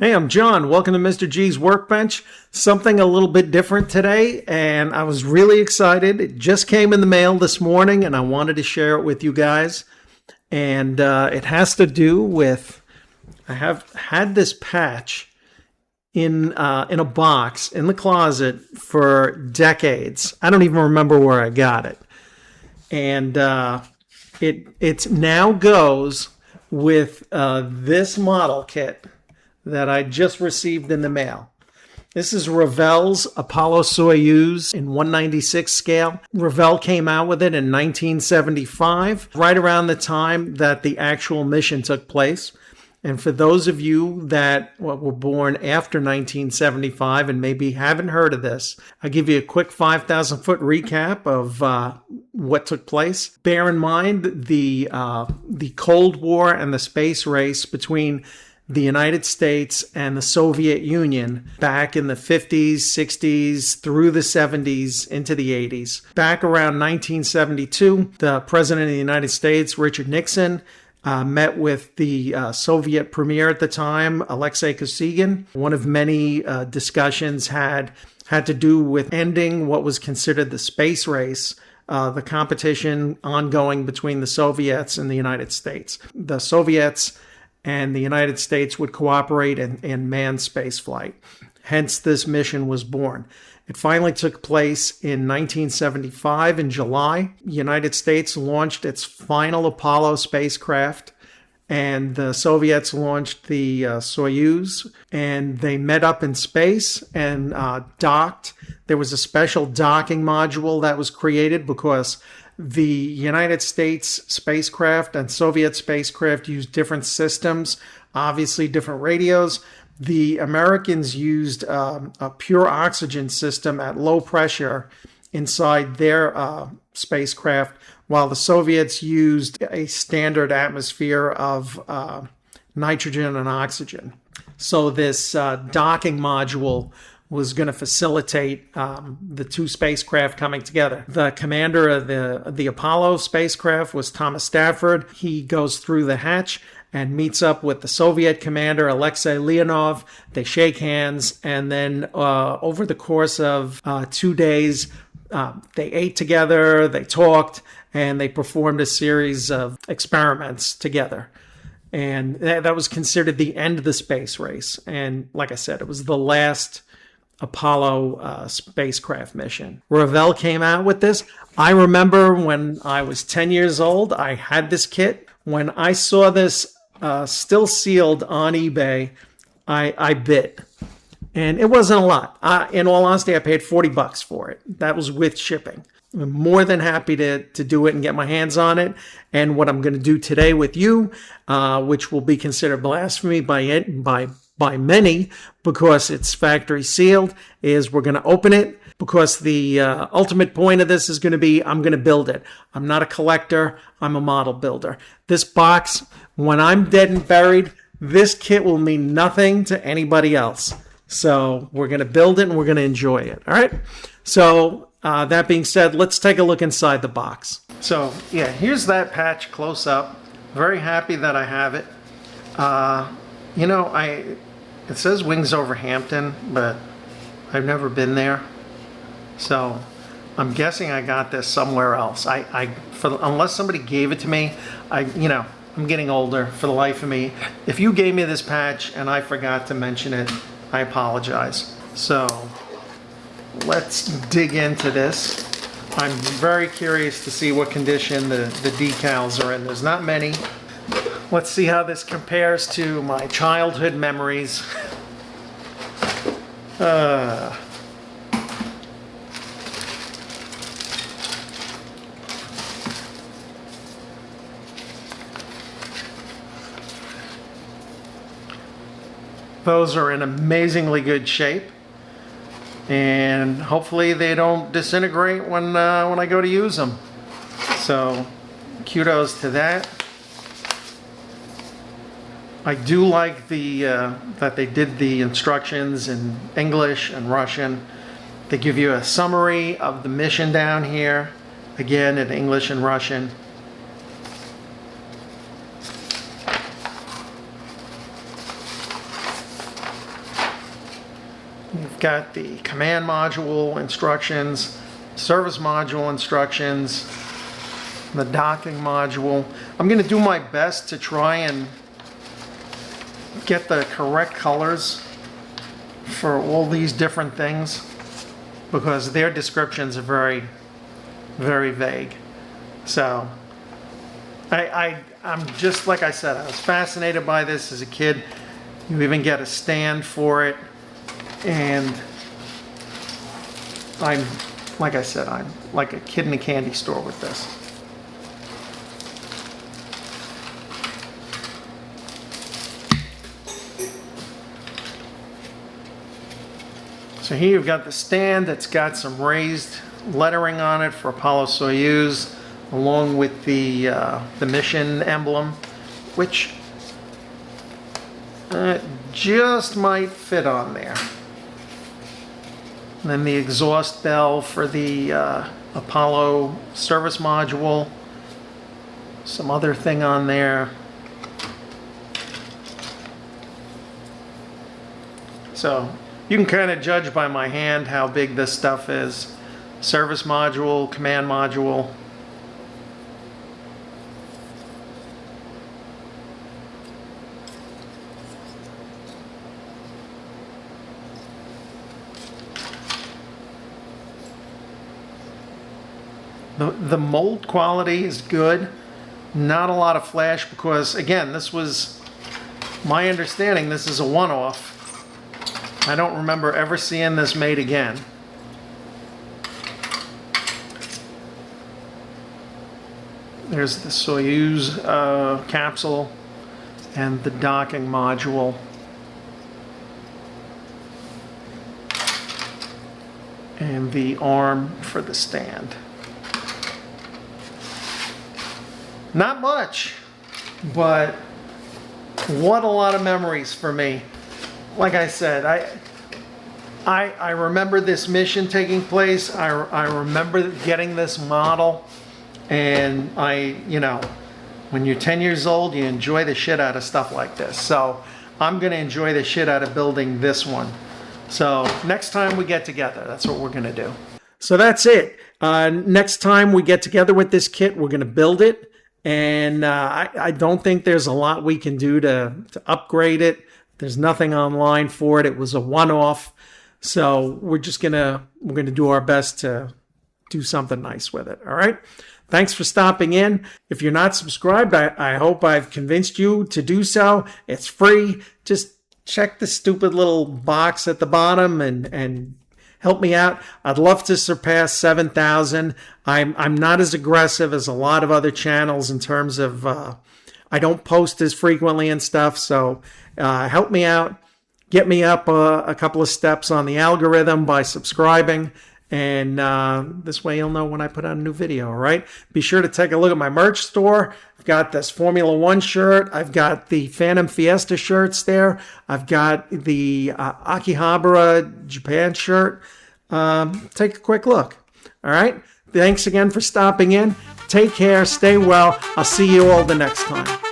Hey, I'm John. Welcome to Mr. G's Workbench. Something a little bit different today, and I was really excited. It just came in the mail this morning, and I wanted to share it with you guys. And it has to do with I have had this patch in a box in the closet for decades. I don't even remember where I got it, and it now goes with this model kit that I just received in the mail. This is Revell's Apollo-Soyuz in 1/96 scale. Revell came out with it in 1975, right around the time that the actual mission took place. And for those of you that were born after 1975 and maybe haven't heard of this, I'll give you a quick 5,000-foot recap of what took place. Bear in mind the Cold War and the space race between the United States and the Soviet Union back in the 50s, 60s, through the 70s, into the 80s. Back around 1972, the President of the United States, Richard Nixon, met with the Soviet premier at the time, Alexei Kosygin. One of many discussions had to do with ending what was considered the space race, the competition ongoing between the Soviets and the United States. The Soviets and the United States would cooperate in manned spaceflight. Hence, this mission was born. It finally took place in 1975 in July. The United States launched its final Apollo spacecraft, and the Soviets launched the Soyuz, and they met up in space and docked. There was a special docking module that was created because the United States spacecraft and Soviet spacecraft used different systems, obviously different radios. The Americans used a pure oxygen system at low pressure inside their spacecraft, while the Soviets used a standard atmosphere of nitrogen and oxygen. So this docking module was going to facilitate the two spacecraft coming together. The commander of the Apollo spacecraft was Thomas Stafford. He goes through the hatch and meets up with the Soviet commander, Alexei Leonov. They shake hands, and then over the course of 2 days, they ate together, they talked, and they performed a series of experiments together. And that was considered the end of the space race. And like I said, it was the last Apollo spacecraft mission. Revell came out with this. I remember when I was 10 years old, I had this kit. When I saw this still sealed on eBay, I bit. And it wasn't a lot. In all honesty, I paid $40 for it. That was with shipping. I'm more than happy to do it and get my hands on it. And what I'm going to do today with you, which will be considered blasphemy by many because it's factory sealed, is we're going to open it because the ultimate point of this is going to be I'm going to build it. I'm not a collector. I'm a model builder. This box, when I'm dead and buried, this kit will mean nothing to anybody else. So we're going to build it and we're going to enjoy it. All right. So that being said, let's take a look inside the box. So yeah, here's that patch close up. Very happy that I have it. It says Wings Over Hampton, but I've never been there. So I'm guessing I got this somewhere else. Unless somebody gave it to me, I'm getting older. For the life of me, if you gave me this patch and I forgot to mention it, I apologize. So let's dig into this. I'm very curious to see what condition the decals are in. There's not many. Let's see how this compares to my childhood memories. Those are in amazingly good shape, and hopefully they don't disintegrate when I go to use them. So kudos to that. I do like that they did the instructions in English and Russian. They give you a summary of the mission down here, again in English and Russian. You've got the command module instructions, service module instructions, the docking module. I'm going to do my best to try and get the correct colors for all these different things because their descriptions are very, very vague. So I'm just, like I said, I was fascinated by this as a kid. You even get a stand for it. And I'm, like I said, I'm like a kid in a candy store with this. So here you've got the stand that's got some raised lettering on it for Apollo-Soyuz, along with the mission emblem, which just might fit on there. And then the exhaust bell for the Apollo service module. Some other thing on there. So you can kind of judge by my hand how big this stuff is. Service module, command module. The mold quality is good. Not a lot of flash because, again, this was my understanding. This is a one-off. I don't remember ever seeing this made again. There's the Soyuz capsule and the docking module. And the arm for the stand. Not much, but what a lot of memories for me. Like I said, I remember this mission taking place. I remember getting this model, and you know, when you're 10 years old, you enjoy the shit out of stuff like this. So I'm gonna enjoy the shit out of building this one. So next time we get together, that's what we're gonna do. So that's it. Next time we get together with this kit, we're gonna build it. And I don't think there's a lot we can do to upgrade it. There's nothing online for it. It was a one-off. So we're going to do our best to do something nice with it. All right. Thanks for stopping in. If you're not subscribed, I hope I've convinced you to do so. It's free. Just check the stupid little box at the bottom and help me out. I'd love to surpass 7,000. I'm not as aggressive as a lot of other channels in terms of I don't post as frequently and stuff. So help me out. Get me up a couple of steps on the algorithm by subscribing. And this way you'll know when I put out a new video, all right? Be sure to take a look at my merch store. I've got this Formula One shirt. I've got the Phantom Fiesta shirts there. I've got the Akihabara Japan shirt. Take a quick look, all right? Thanks again for stopping in. Take care. Stay well. I'll see you all the next time.